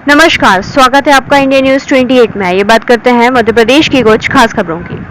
नमस्कार, स्वागत है आपका इंडिया न्यूज 28 में। ये बात करते हैं मध्य प्रदेश की कुछ खास खबरों की।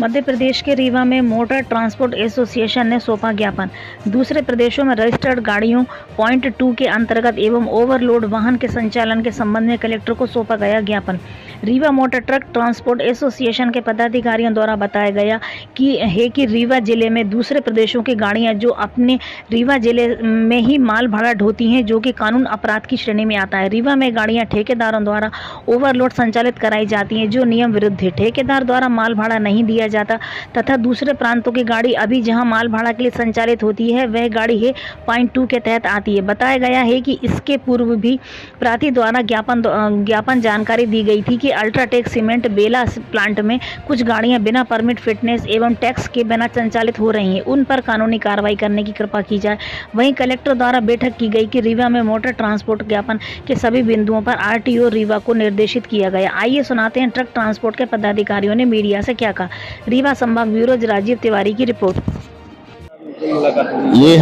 मध्य प्रदेश के रीवा में मोटर ट्रांसपोर्ट एसोसिएशन ने सौंपा ज्ञापन। दूसरे प्रदेशों में रजिस्टर्ड गाड़ियों पॉइंट 2 के अंतर्गत एवं ओवरलोड वाहन के संचालन के संबंध में कलेक्टर को सौंपा गया ज्ञापन। Rewa motor truck transport association के पदाधिकारियों द्वारा बताया गया कि रीवा जिले में दूसरे प्रदेशों की गाड़ियां जो अपने रीवा जिले में ही माल भाड़ा ढोती हैं, जो कि कानून अपराध की श्रेणी में आता है। रीवा में गाड़ियां ठेकेदारों द्वारा ओवरलोड संचालित कराई जाती हैं, जो नियम विरुद्ध है। ठेकेदार द्वारा माल भाड़ा नहीं दिया जाता तथा दूसरे प्रांतों की गाड़ी अभी जहां माल भाड़ा के लिए संचालित होती है, वह गाड़ी है पॉइंट 2 के तहत आती है। बताया गया है कि इसके पूर्व भी प्रार्थी द्वारा ज्ञापन जानकारी दी गई थी कि अल्ट्राटेक सीमेंट बेला प्लांट में कुछ गाड़ियां बिना परमिट, फिटनेस एवं टैक्स के बिना संचालित हो रही हैं, उन पर कानूनी कार्रवाई करने की कृपा की जाए। वहीं कलेक्टर द्वारा बैठक की गई कि रीवा में मोटर ट्रांसपोर्ट ज्ञापन के सभी बिंदुओं पर आरटीओ रीवा को निर्देशित किया गया। आइए सुनाते हैं ट्रक ट्रांसपोर्ट के पदाधिकारियों ने मीडिया से क्या कहा। रीवा संभाग ब्यूरो राजीव तिवारी की रिपोर्ट। ये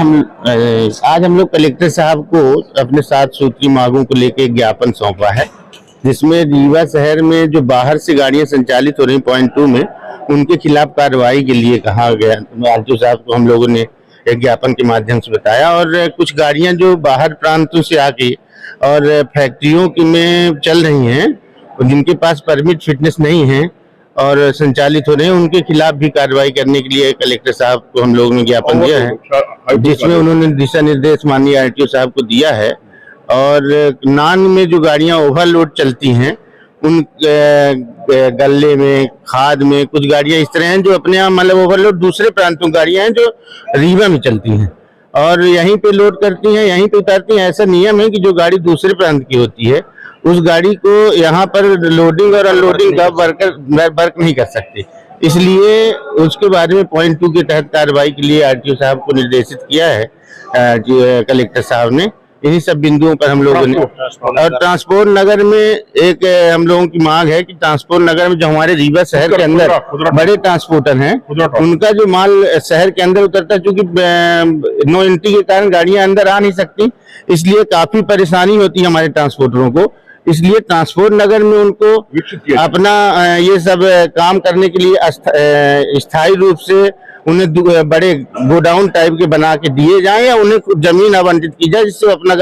आज हम लोग कलेक्टर साहब को अपने 7 सूत्री मांगों को लेकर ज्ञापन सौंपा है, जिसमें रीवा शहर में जो बाहर से गाड़ियां संचालित हो रही पॉइंट 2 में, उनके खिलाफ कार्रवाई के लिए कहा गया। आरटीओ साहब को हम लोगों ने एक ज्ञापन के माध्यम से बताया, और कुछ गाड़ियां जो बाहर प्रांतों से आके और फैक्ट्रियों में चल रही हैं, जिनके पास परमिट, फिटनेस नहीं है और संचालित हो रहे हैं, उनके खिलाफ भी कार्रवाई करने के लिए कलेक्टर साहब को हम लोगों ने ज्ञापन दिया है, जिसमें उन्होंने दिशा निर्देश माननीय आरटीओ साहब को दिया है। और नान में जो गाड़ियां ओवरलोड चलती हैं, उन गल्ले में, खाद में कुछ गाड़ियां इस तरह हैं जो अपने यहाँ मतलब ओवरलोड दूसरे प्रांतों गाड़ियां हैं जो रीवा में चलती हैं और यहीं पे लोड करती हैं, यहीं पे उतारती हैं। ऐसा नियम है कि जो गाड़ी दूसरे प्रांत की होती है, उस गाड़ी को यहाँ पर लोडिंग और अनलोडिंग का वर्क नहीं कर सकते। इसलिए उसके बारे में पॉइंट 2 के तहत कार्रवाई के लिए आरटीओ साहब को निर्देशित किया है कलेक्टर साहब ने। इन्हीं सब बिंदुओं पर हम लोगों ने, और ट्रांसपोर्ट नगर में एक हम लोगों की मांग है कि ट्रांसपोर्ट नगर में जो हमारे रीवा शहर के अंदर बड़े ट्रांसपोर्टर हैं, उनका जो माल शहर के अंदर उतरता है, क्योंकि नो एंट्री के कारण गाड़ियां अंदर आ नहीं सकती, इसलिए काफी परेशानी होती है हमारे ट्रांसपोर्टरों को। इसलिए ट्रांसपोर्ट नगर में उनको अपना ये सब काम करने के लिए स्थायी रूप से उन्हें बड़े गोडाउन टाइप के बना के दिए जाएं, या उन्हें जमीन आवंटित की जाए जिससे अपना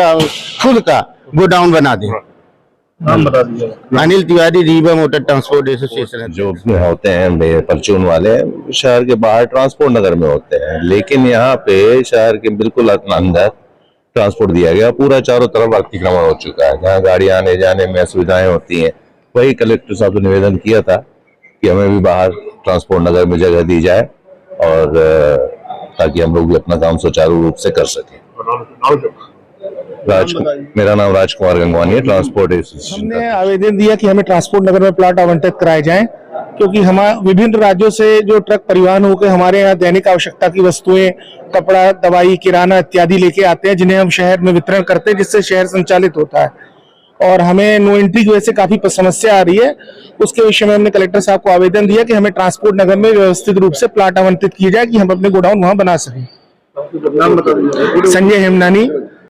खुद का गोडाउन बना दें। नाम बता दीजिए। Anil Tiwari, Rewa motor transport association. जो होते हैं परचून वाले, शहर के बाहर ट्रांसपोर्ट नगर में होते हैं, लेकिन यहाँ पे शहर के बिल्कुल अंदर ट्रांसपोर्ट दिया गया। पूरा चारों तरफ अतिक्रमण हो चुका है, जहाँ गाड़ी आने जाने में असुविधाएं होती हैं। वही कलेक्टर साहब से निवेदन किया था कि हमें भी बाहर ट्रांसपोर्ट नगर में जगह दी जाए, और ताकि हम लोग भी अपना काम सुचारू रूप से कर सकें। मेरा नाम राजकुमार गंगवानी है, ट्रांसपोर्ट एसोसिएशन। हमने आवेदन दिया कि हमें ट्रांसपोर्ट नगर में प्लाट आवंटित कराए जाएं, क्योंकि हमारे विभिन्न राज्यों से जो ट्रक परिवहन होकर हमारे यहाँ दैनिक आवश्यकता की वस्तुएं, कपड़ा, दवाई, किराना इत्यादि लेके आते हैं, जिन्हें हम शहर में वितरण करते हैं, जिससे शहर संचालित होता है। और हमें नो एंट्री की वजह से काफी समस्या आ रही है। उसके विषय में हमने कलेक्टर साहब को आवेदन दिया कि हमें ट्रांसपोर्ट नगर में व्यवस्थित रूप से प्लाट आवंटित किए जाए कि हम अपने गोडाउन वहां बना सकें। संजय हेमनानी,